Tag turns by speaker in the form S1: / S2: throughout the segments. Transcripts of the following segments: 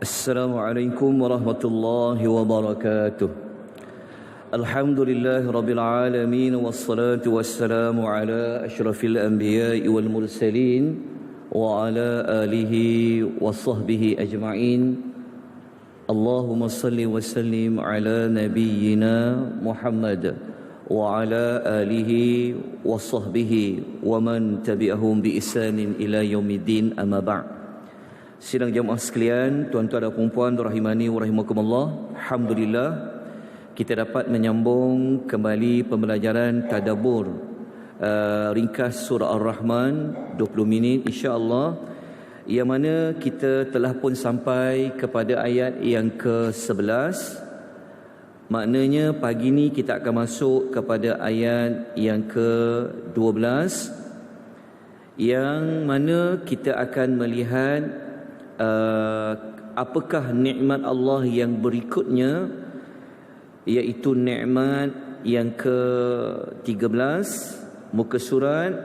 S1: Assalamualaikum warahmatullahi wabarakatuh. Alhamdulillah rabbil alamin, wassalatu wassalamu ala asyrafil anbiya'i wal mursalin wa ala alihi wa sahbihi ajma'in. Allahumma salli wa sallim ala nabiyyina Muhammad wa ala alihi wa sahbihi wa man tabi'ahum bi ihsanin ila yaumiddin, amma ba'. Sidang jamaah sekalian, tuan-tuan dan puan-puan rahimani wa rahimakumullah. Alhamdulillah kita dapat menyambung kembali pembelajaran tadabbur ringkas surah Ar-Rahman 20 minit insya-Allah, yang mana kita telah pun sampai kepada ayat yang ke-11. Maknanya pagi ni kita akan masuk kepada ayat yang ke-12, yang mana kita akan melihat apakah nikmat Allah yang berikutnya, iaitu nikmat yang ke-13, muka surat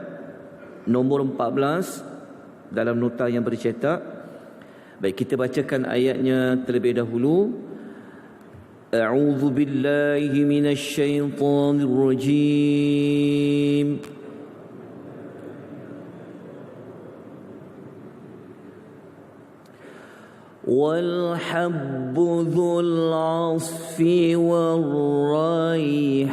S1: nombor 14 dalam nota yang bercetak. Baik, kita bacakan ayatnya terlebih dahulu. A'udzu billahi minasy syaithanir rajim. والحب ذو العصف والريحان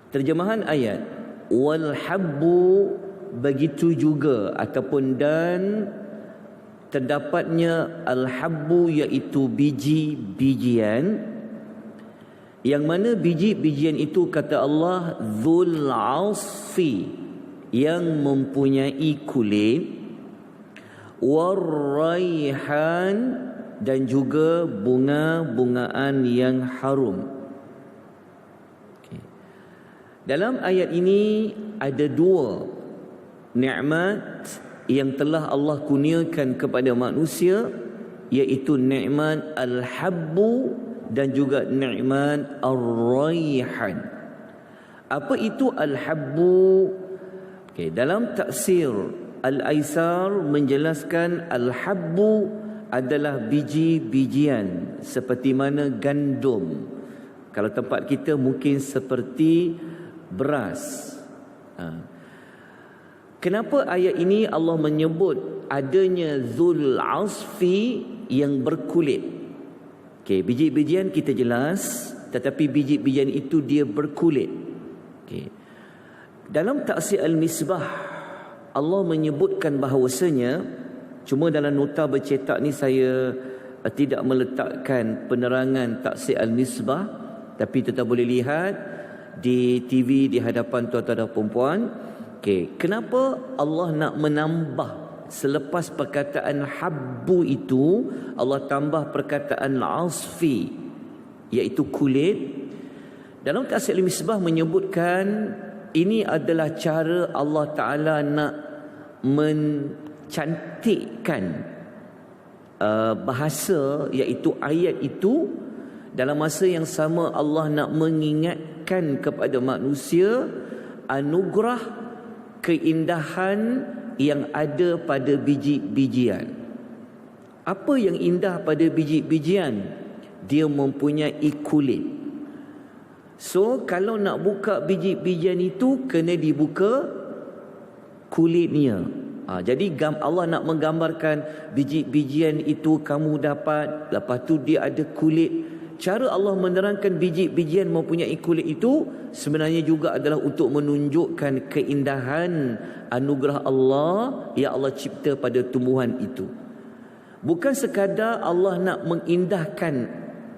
S1: Terjemahan ayat, wal habbu, begitu juga ataupun dan terdapatnya al habbu, iaitu biji-bijian, yang mana biji-bijian itu kata Allah dzul asfi, yang mempunyai kulit, warraihan, dan juga bunga-bungaan yang harum. Dalam ayat ini ada dua nikmat yang telah Allah kurniakan kepada manusia, iaitu nikmat al-habbu dan juga nikmat ar-raihan. Apa itu al-habbu? Dalam tafsir Al-Aisar menjelaskan al-habbu adalah biji-bijian seperti mana gandum. Kalau tempat kita mungkin seperti beras. Kenapa ayat ini Allah menyebut adanya zul asfi yang berkulit? Biji-bijian kita jelas, tetapi biji-bijian itu dia berkulit. Dalam tafsir Al-Misbah Allah menyebutkan bahawasanya, cuma dalam nota bercetak ni saya tidak meletakkan penerangan tafsir Al-Misbah, tapi kita boleh lihat di TV di hadapan tuan-tuan dan puan-puan. Kenapa Allah nak menambah selepas perkataan habbu itu, Allah tambah perkataan asfi, iaitu kulit? Dalam tafsir Al-Misbah menyebutkan ini adalah cara Allah Ta'ala nak mencantikkan bahasa, iaitu ayat itu. Dalam masa yang sama Allah nak mengingatkan kepada manusia anugerah keindahan yang ada pada biji-bijian. Apa yang indah pada biji-bijian? Dia mempunyai kulit. So kalau nak buka biji-bijian itu, kena dibuka kulitnya. Jadi Allah nak menggambarkan biji-bijian itu kamu dapat, lepas tu dia ada kulit. Cara Allah menerangkan biji-bijian mempunyai kulit itu sebenarnya juga adalah untuk menunjukkan keindahan anugerah Allah yang Allah cipta pada tumbuhan itu. Bukan sekadar Allah nak mengindahkan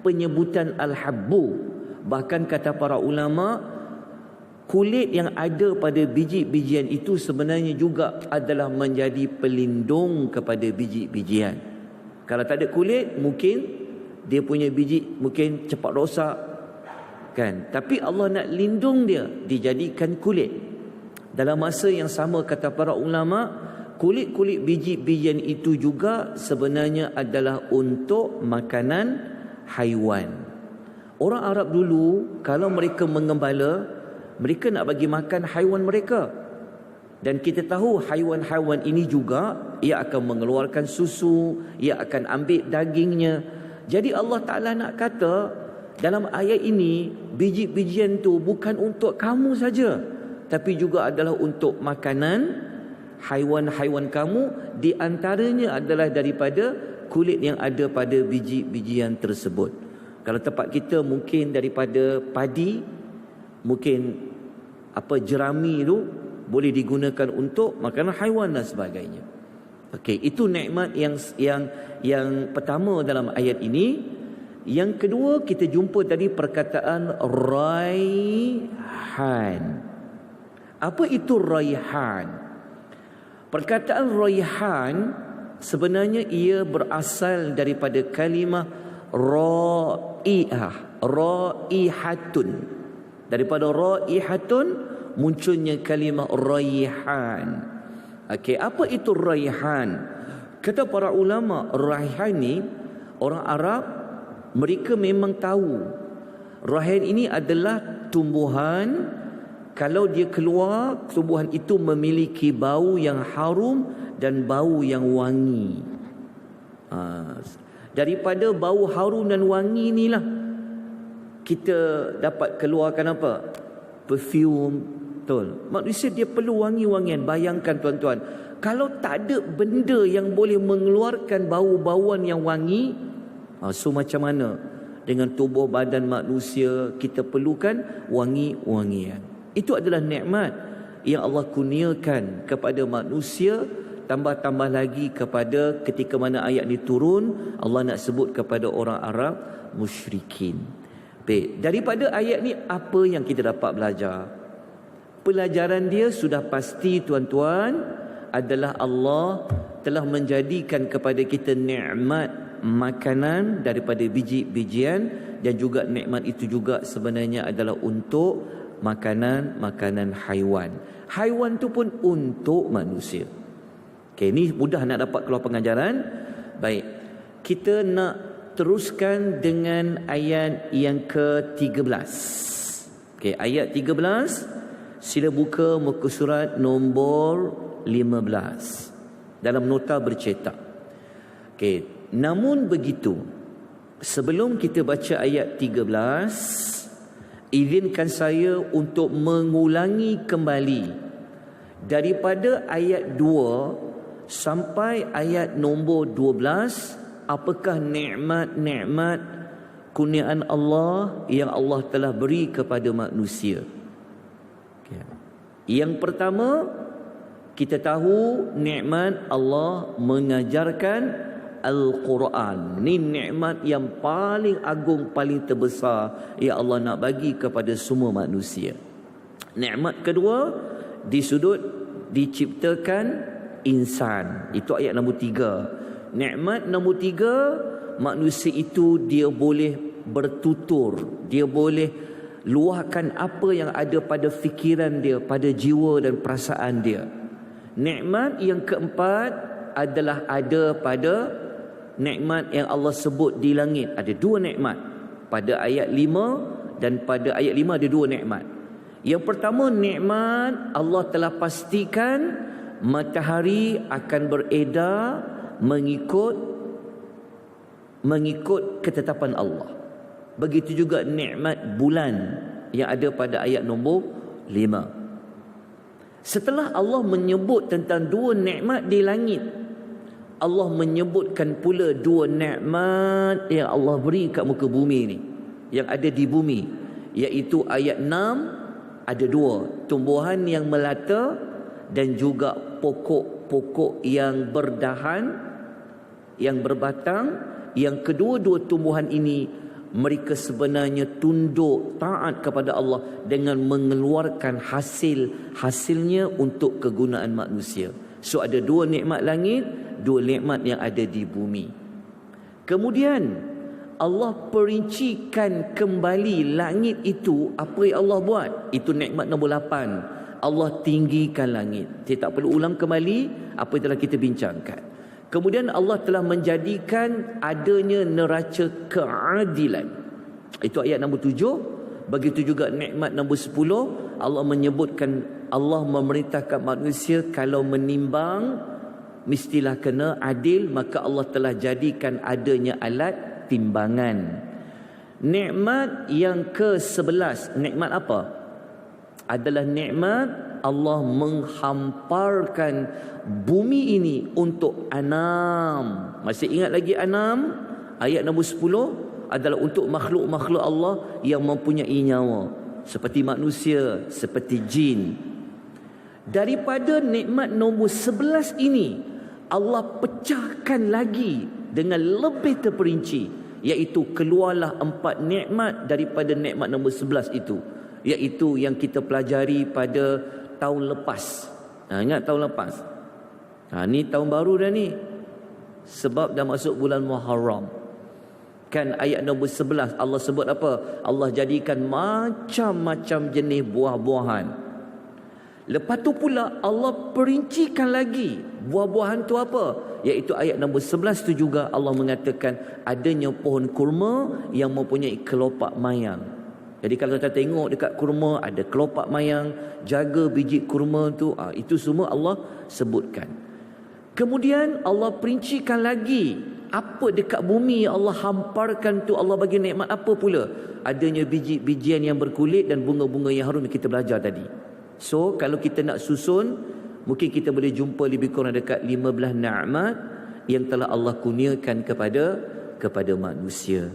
S1: penyebutan al-habbu, bahkan kata para ulama, kulit yang ada pada biji-bijian itu sebenarnya juga adalah menjadi pelindung kepada biji-bijian. Kalau tak ada kulit, mungkin dia punya biji mungkin cepat rosak, kan? Tapi Allah nak lindung dia, dijadikan kulit. Dalam masa yang sama kata para ulama, kulit-kulit biji-bijian itu juga sebenarnya adalah untuk makanan haiwan. Orang Arab dulu kalau mereka mengembala, mereka nak bagi makan haiwan mereka. Dan kita tahu haiwan-haiwan ini juga ia akan mengeluarkan susu, ia akan ambil dagingnya. Jadi Allah Ta'ala nak kata dalam ayat ini, biji-bijian tu bukan untuk kamu saja, tapi juga adalah untuk makanan haiwan-haiwan kamu. Di antaranya adalah daripada kulit yang ada pada biji-bijian tersebut. Kalau tempat kita mungkin daripada padi, mungkin jerami tu boleh digunakan untuk makanan haiwan dan sebagainya. Okey, itu nikmat yang pertama dalam ayat ini. Yang kedua, kita jumpa tadi perkataan raihan. Apa itu raihan? Perkataan raihan sebenarnya ia berasal daripada kalimah raihatun. Daripada raihatun munculnya kalimah raihan. Okey, apa itu raihan? Kata para ulama, raihan ni orang Arab mereka memang tahu. Raihan ini adalah tumbuhan, kalau dia keluar, tumbuhan itu memiliki bau yang harum dan bau yang wangi. Daripada bau harum dan wangi inilah kita dapat keluarkan apa? Perfume. Betul. Manusia dia perlu wangi-wangian. Bayangkan tuan-tuan, kalau tak ada benda yang boleh mengeluarkan bau-bauan yang wangi, so macam mana dengan tubuh badan manusia kita perlukan wangi-wangian. Itu adalah nikmat yang Allah kurniakan kepada manusia. Tambah-tambah lagi kepada ketika mana ayat ni turun, Allah nak sebut kepada orang Arab musyrikin. Baik, daripada ayat ni apa yang kita dapat belajar? Pelajaran dia sudah pasti tuan-tuan, adalah Allah telah menjadikan kepada kita nikmat makanan daripada biji-bijian, dan juga nikmat itu juga sebenarnya adalah untuk makanan haiwan. Haiwan tu pun untuk manusia. Okey, ni mudah nak dapat keluar pengajaran. Baik, kita nak teruskan dengan ayat yang ke-13. Okey, ayat 13. Sila buka muka surat nombor 15. Dalam nota bercetak. Okey, namun begitu, sebelum kita baca ayat 13, izinkan saya untuk mengulangi kembali daripada ayat 2 sampai ayat nombor 12, apakah nikmat-nikmat kurniaan Allah yang Allah telah beri kepada manusia. Yang pertama, kita tahu nikmat Allah mengajarkan Al-Quran. Ini nikmat yang paling agung, paling terbesar yang Allah nak bagi kepada semua manusia. Nikmat kedua, di sudut diciptakan insan. Itu ayat nombor 3. Nikmat nombor 3, manusia itu dia boleh bertutur, dia boleh luahkan apa yang ada pada fikiran dia, pada jiwa dan perasaan dia. Nikmat yang keempat adalah ada pada nikmat yang Allah sebut di langit. Ada 2 nikmat. Pada ayat 5 dan pada ayat 5 ada 2 nikmat. Yang pertama, nikmat Allah telah pastikan matahari akan beredar mengikut ketetapan Allah. Begitu juga nikmat bulan yang ada pada ayat nombor 5. Setelah Allah menyebut tentang 2 nikmat di langit, Allah menyebutkan pula 2 nikmat yang Allah beri kat muka bumi ni, yang ada di bumi, iaitu ayat 6 ada 2, tumbuhan yang melata dan juga pokok-pokok yang berdahan, yang berbatang. Yang kedua-dua tumbuhan ini mereka sebenarnya tunduk taat kepada Allah dengan mengeluarkan hasilnya untuk kegunaan manusia. So ada 2 nikmat langit, 2 nikmat yang ada di bumi. Kemudian Allah perincikan kembali langit itu, apa yang Allah buat. Itu nikmat nombor 8. Allah tinggikan langit. Saya tak perlu ulang kembali apa yang telah kita bincangkan. Kemudian Allah telah menjadikan adanya neraca keadilan. Itu ayat nombor 7. Begitu juga nikmat nombor 10. Allah menyebutkan, Allah memerintahkan manusia kalau menimbang mestilah kena adil, maka Allah telah jadikan adanya alat timbangan. Nikmat yang ke-11, nikmat apa? Adalah nikmat Allah menghamparkan bumi ini untuk anam. Masih ingat lagi anam? Ayat nombor 10 adalah untuk makhluk-makhluk Allah yang mempunyai nyawa, seperti manusia, seperti jin. Daripada nikmat nombor 11 ini, Allah pecahkan lagi dengan lebih terperinci, iaitu keluarlah 4 nikmat daripada nikmat nombor 11 itu, iaitu yang kita pelajari pada tahun lepas. Ingat tahun lepas? Ni tahun baru dah ni, sebab dah masuk bulan Muharram. Kan ayat nombor 11 Allah sebut apa? Allah jadikan macam-macam jenis buah-buahan. Lepas tu pula Allah perincikan lagi buah-buahan tu apa? Iaitu ayat nombor 11 tu juga Allah mengatakan adanya pohon kurma yang mempunyai kelopak mayang. Jadi kalau kita tengok dekat kurma ada kelopak mayang, jaga biji kurma tu, itu semua Allah sebutkan. Kemudian Allah perincikan lagi apa dekat bumi yang Allah hamparkan tu, Allah bagi nikmat apa pula? Adanya biji-bijian yang berkulit dan bunga-bunga yang harum yang kita belajar tadi. So kalau kita nak susun, mungkin kita boleh jumpa lebih kurang dekat 15 nikmat yang telah Allah kurniakan kepada manusia.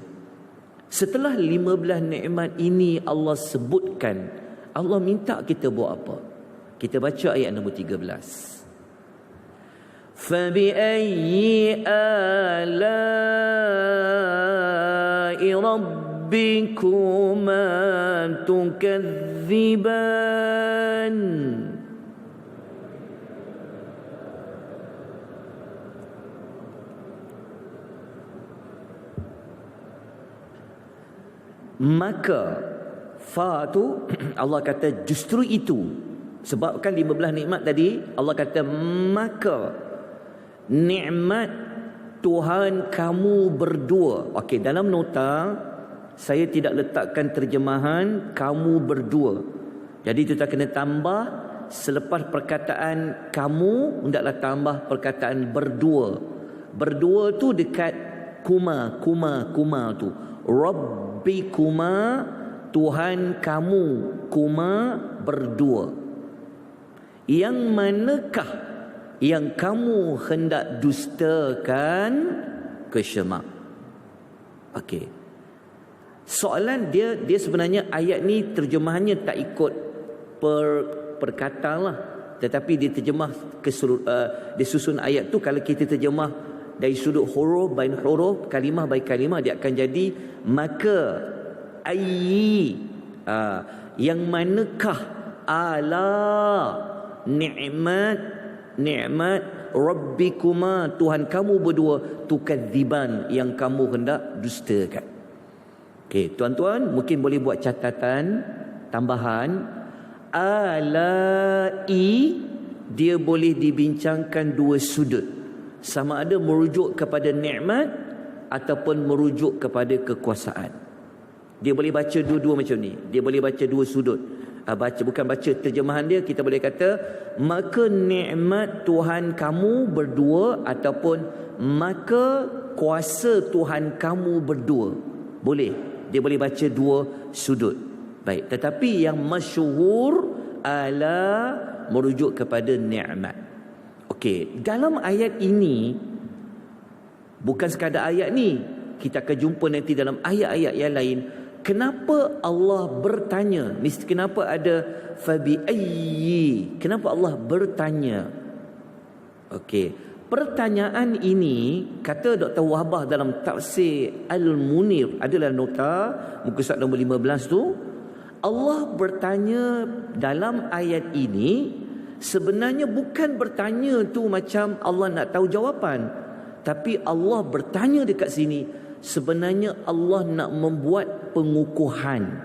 S1: Setelah 15 nikmat ini Allah sebutkan, Allah minta kita buat apa? Kita baca ayat nombor 13. فَبِأَيِّ آلَاءِ رَبِّكُمَا تُكَذِّبَانِ. Maka fa tu Allah kata justru itu, sebabkan 15 nikmat tadi Allah kata maka nikmat Tuhan kamu berdua. Okey, dalam nota saya tidak letakkan terjemahan kamu berdua. Jadi kita kena tambah selepas perkataan kamu, hendaklah tambah perkataan berdua. Berdua tu dekat kuma tu. Rabbikuma, Tuhan kamu, kuma berdua. Yang manakah yang kamu hendak dustakan kesemak? Okey. Soalan dia sebenarnya ayat ni terjemahannya tak ikut perkataan lah, tetapi dia terjemah dia susun ayat tu. Kalau kita terjemah dari sudut huruf by huruf, kalimah by kalimah, dia akan jadi maka ayyi, yang manakah ala nikmat Rabbikuma, Tuhan kamu berdua, tukadziban, yang kamu hendak dustakan. Okey, tuan-tuan mungkin boleh buat catatan tambahan. Alai dia boleh dibincangkan dua sudut, sama ada merujuk kepada nikmat ataupun merujuk kepada kekuasaan. Dia boleh baca dua-dua macam ni. Dia boleh baca dua sudut. Bukan baca terjemahan dia, kita boleh kata maka nikmat Tuhan kamu berdua ataupun maka kuasa Tuhan kamu berdua. Boleh. Dia boleh baca dua sudut. Baik, tetapi yang masyhur ala merujuk kepada nikmat. Okey, dalam ayat ini, bukan sekadar ayat ni, kita akan jumpa nanti dalam ayat-ayat yang lain. Kenapa Allah bertanya? Kenapa ada fabi ayyi? Kenapa Allah bertanya? Okey, pertanyaan ini kata Dr. Wahbah dalam tafsir Al-Munir, adalah nota muka surat nombor 15 tu. Allah bertanya dalam ayat ini sebenarnya bukan bertanya tu macam Allah nak tahu jawapan, tapi Allah bertanya dekat sini sebenarnya Allah nak membuat pengukuhan.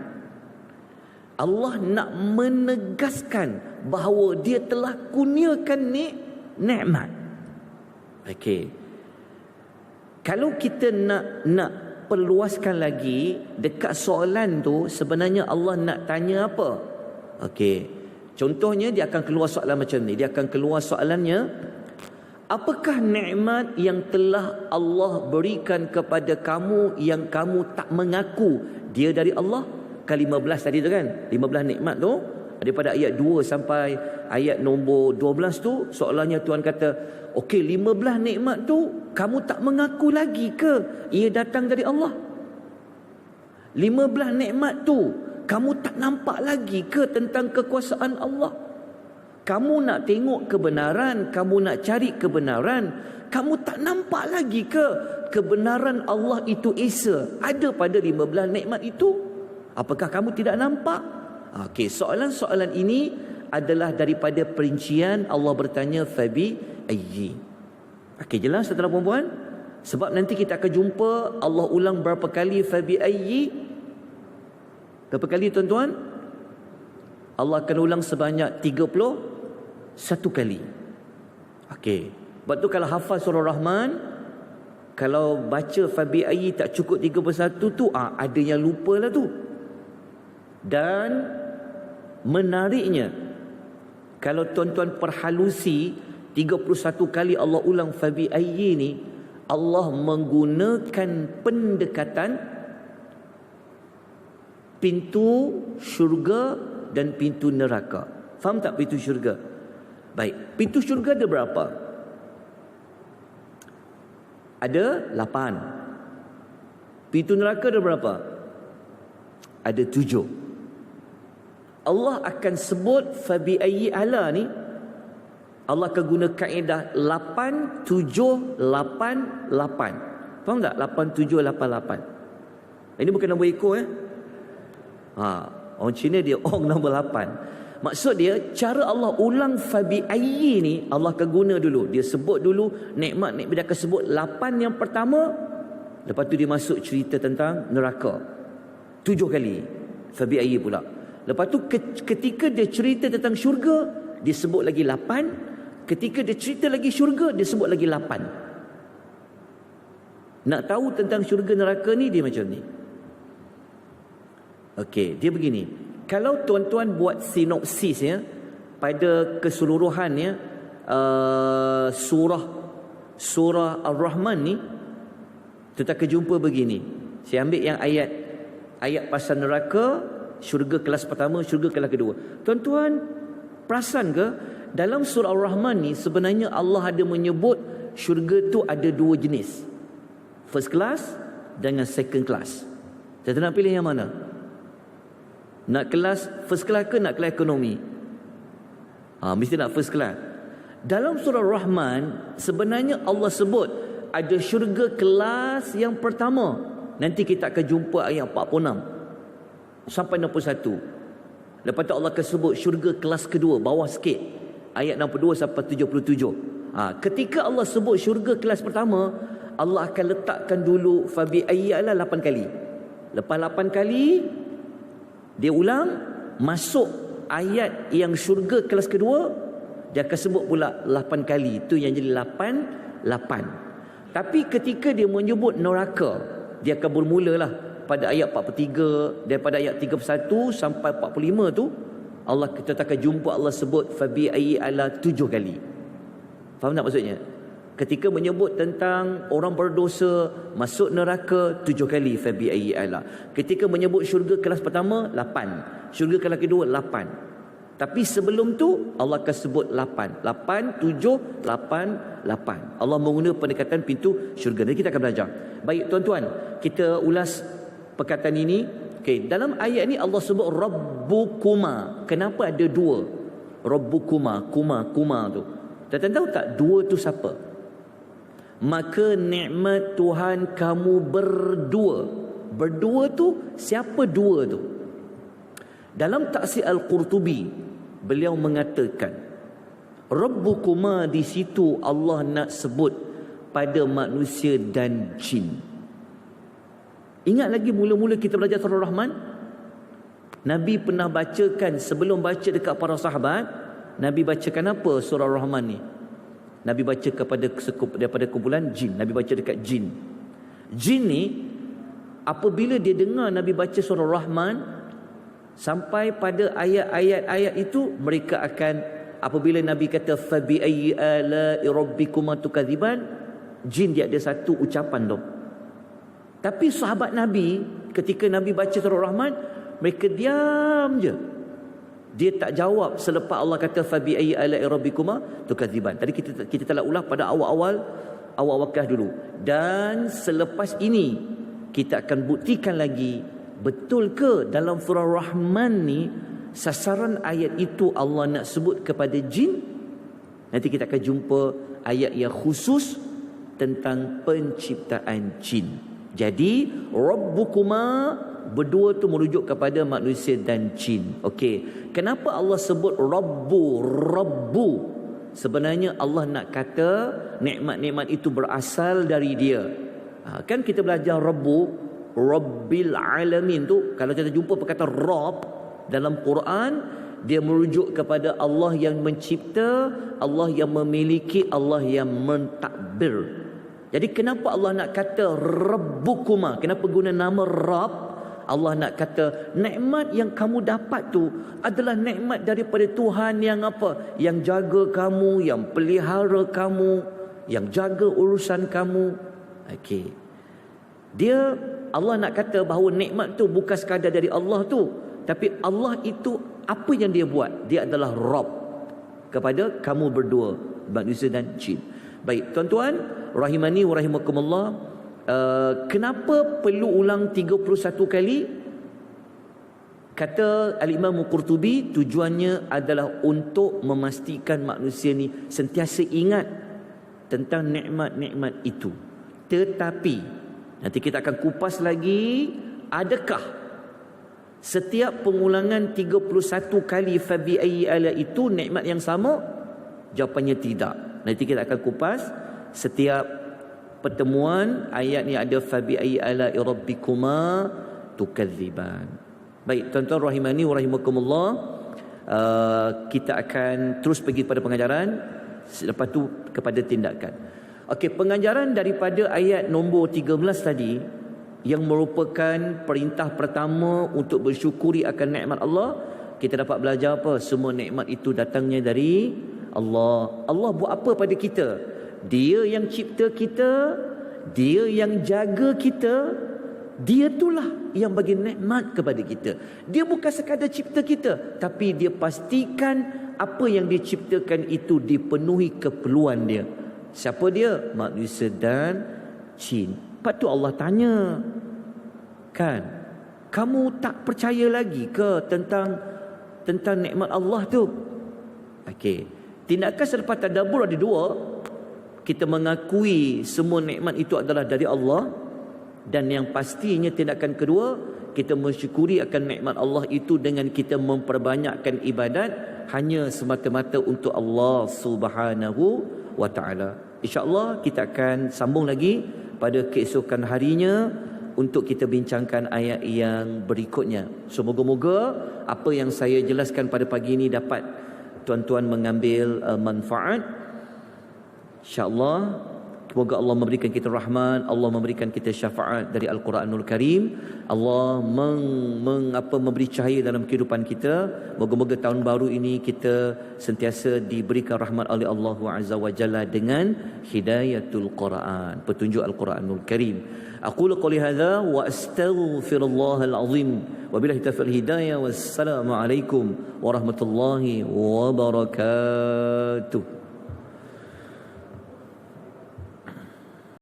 S1: Allah nak menegaskan bahawa dia telah kurniakan nikmat. Okey. Kalau kita nak perluaskan lagi dekat soalan tu, sebenarnya Allah nak tanya apa? Okey. Contohnya dia akan keluar soalan macam ni. Dia akan keluar soalannya, apakah nikmat yang telah Allah berikan kepada kamu yang kamu tak mengaku dia dari Allah? Kan 15 tadi tu kan? 15 nikmat tu. Daripada ayat 2 sampai ayat nombor 12 tu, soalannya Tuhan kata, okey, 15 nikmat tu kamu tak mengaku lagi ke ia datang dari Allah? 15 nikmat tu kamu tak nampak lagi ke tentang kekuasaan Allah? Kamu nak tengok kebenaran, kamu nak cari kebenaran, kamu tak nampak lagi ke kebenaran Allah itu Esa ada pada 15 nikmat itu? Apakah kamu tidak nampak? Okey, soalan-soalan ini adalah daripada perincian Allah bertanya fabi ayyi. Okey, jelas tuan-tuan dan puan? Sebab nanti kita akan jumpa Allah ulang berapa kali fabi ayyi? Berapa kali tuan-tuan? Allah akan ulang sebanyak 31 kali. Okey. Sebab tu kalau hafal surah Rahman, kalau baca fabi ayyi tak cukup 31 tu, ada yang lupa lah tu. Dan menariknya, kalau tuan-tuan perhalusi 31 kali Allah ulang fabi ayyi ni, Allah menggunakan pendekatan pintu syurga dan pintu neraka. Faham tak pintu syurga? Baik, pintu syurga ada berapa? Ada 8. Pintu neraka ada berapa? Ada 7. Allah akan sebut fabi ayyi ala ni, Allah akan guna kaedah 8, 7, 8, 8. Faham tak? 8, 7, 8, 8. Ini bukan nombor ekor orang Cina dia nombor 8. Maksud dia, cara Allah ulang fabi ayyi ni, Allah akan guna dulu. Dia sebut dulu nikmat, dia akan sebut 8 yang pertama. Lepas tu dia masuk cerita tentang neraka 7 kali fabi ayyi pula. Lepas tu ketika dia cerita tentang syurga, dia sebut lagi 8. Ketika dia cerita lagi syurga, dia sebut lagi 8. Nak tahu tentang syurga neraka ni, dia macam ni. Okey, dia begini. Kalau tuan-tuan buat sinopsis ya, pada keseluruhannya surah Ar-Rahman ni, kita akan jumpa begini. Saya ambil yang ayat pasal neraka, syurga kelas pertama, syurga kelas kedua. Tuan-tuan perasan ke dalam surah Ar-Rahman ni sebenarnya Allah ada menyebut syurga tu ada 2 jenis. First class dengan second class. Tuan-tuan nak pilih yang mana? Nak kelas first class ke nak kelas ekonomi? Mesti nak first class. Dalam surah Ar-Rahman sebenarnya Allah sebut ada syurga kelas yang pertama. Nanti kita akan jumpa ayat 46 sampai 61. Lepas tu Allah akan sebut syurga kelas kedua, bawah sikit, ayat 62 sampai 77. Ketika Allah sebut syurga kelas pertama, Allah akan letakkan dulu fabi ayyi ala 8 kali. Lepas 8 kali dia ulang, masuk ayat yang syurga kelas kedua, dia akan sebut pula 8 kali. Itu yang jadi 8. Tapi ketika dia menyebut neraka, dia akan bermulalah pada ayat 43, daripada ayat 31 sampai 45 tu, Allah kita akan jumpa Allah sebut fabi ayyi ala 7 kali. Faham tak maksudnya? Ketika menyebut tentang orang berdosa masuk neraka 7 kali fabi ayyi ala. Ketika menyebut syurga kelas pertama 8, syurga kelas kedua 8. Tapi sebelum tu Allah akan sebut 8, 7, 8. Allah menggunakan pendekatan pintu syurga. Nanti kita akan belajar. Baik tuan-tuan, kita ulas perkataan ini. Okey, dalam ayat ni Allah sebut Rabbukuma. Kenapa ada 2? Rabbukuma, kuma tu. Tuan-tuan tahu tak 2 tu siapa? Maka nikmat Tuhan kamu berdua. Berdua tu siapa 2 tu? Dalam tafsir Al-Qurtubi, beliau mengatakan Rabbukuma di situ Allah nak sebut pada manusia dan jin. Ingat lagi mula-mula kita belajar surah Rahman? Nabi pernah bacakan sebelum baca dekat para sahabat, Nabi bacakan apa surah Rahman ni? Nabi baca daripada kumpulan jin. Nabi baca dekat jin. Jin ni apabila dia dengar Nabi baca surah Rahman sampai pada ayat-ayat itu, mereka akan, apabila Nabi kata fa bi ayyi ala'i rabbikuma tukadziban, jin dia ada satu ucapan tu. Tapi sahabat Nabi ketika Nabi baca surah Rahman, mereka diam je. Dia tak jawab selepas Allah kata fa bi ayyi ala'i rabbikuma tukadziban. Tadi kita telah ulang pada awal wakah dulu. Dan selepas ini kita akan buktikan lagi, betul ke dalam surah Rahman ni sasaran ayat itu Allah nak sebut kepada jin? Nanti kita akan jumpa ayat yang khusus tentang penciptaan jin. Jadi Rabbukuma berdua tu merujuk kepada manusia dan jin. Okey, kenapa Allah sebut Rabbu? Sebenarnya Allah nak kata nikmat-nikmat itu berasal dari Dia. Kan kita belajar Rabbil Alamin tu, kalau kita jumpa perkataan Rabb dalam Quran, dia merujuk kepada Allah yang mencipta, Allah yang memiliki, Allah yang mentadbir. Jadi kenapa Allah nak kata Rabbukuma? Kenapa guna nama Rabb? Allah nak kata nikmat yang kamu dapat tu adalah nikmat daripada Tuhan yang apa? Yang jaga kamu, yang pelihara kamu, yang jaga urusan kamu. Okey. Allah nak kata bahawa nikmat tu bukan sekadar dari Allah tu, tapi Allah itu apa yang dia buat? Dia adalah Rabb kepada kamu berdua, manusia dan jin. Baik, tuan-tuan rahimani wa rahimakumullah, kenapa perlu ulang 31 kali? Kata Al-Imam Qurtubi, tujuannya adalah untuk memastikan manusia ni sentiasa ingat tentang nikmat-nikmat itu. Tetapi nanti kita akan kupas lagi, adakah setiap pengulangan 31 kali fa bi ayyi ala itu nikmat yang sama? Jawapannya tidak. Nanti kita akan kupas setiap pertemuan ayat ni ada fa bi ayyi ala rabbikuma tukadziban. Baik, tuan-tuan rahimani wa rahimakumullah, kita akan terus pergi pada pengajaran, selepas tu kepada tindakan. Okey, pengajaran daripada ayat nombor 13 tadi yang merupakan perintah pertama untuk bersyukuri akan nikmat Allah, kita dapat belajar apa? Semua nikmat itu datangnya dari Allah. Allah buat apa pada kita? Dia yang cipta kita, Dia yang jaga kita, Dia itulah yang bagi nikmat kepada kita. Dia bukan sekadar cipta kita, tapi Dia pastikan apa yang Dia ciptakan itu dipenuhi keperluan Dia. Siapa Dia? Manusia dan jin. Lepas tu Allah tanya, kan, kamu tak percaya lagi ke tentang nikmat Allah tu? Okey, tindakan selepas tadabbur ada dua. Kita mengakui semua nikmat itu adalah dari Allah, dan yang pastinya tindakan kedua, kita mensyukuri akan nikmat Allah itu dengan kita memperbanyakkan ibadat hanya semata-mata untuk Allah Subhanahu wa ta'ala. InsyaAllah kita akan sambung lagi pada keesokan harinya untuk kita bincangkan ayat yang berikutnya. Semoga-moga apa yang saya jelaskan pada pagi ini dapat tuan-tuan mengambil manfaat. InsyaAllah, semoga Allah memberikan kita rahmat, Allah memberikan kita syafaat dari Al-Quranul Karim, Allah memberi cahaya dalam kehidupan kita. Moga-moga tahun baru ini kita sentiasa diberikan rahmat oleh Allah Azza wa Jalla dengan hidayatul Quran, petunjuk Al-Quranul Karim. Aqulu qouli hadza wa astaghfirullahal azim wa billahi taufiq hidayah. Wassalamu alaikum warahmatullahi wabarakatuh.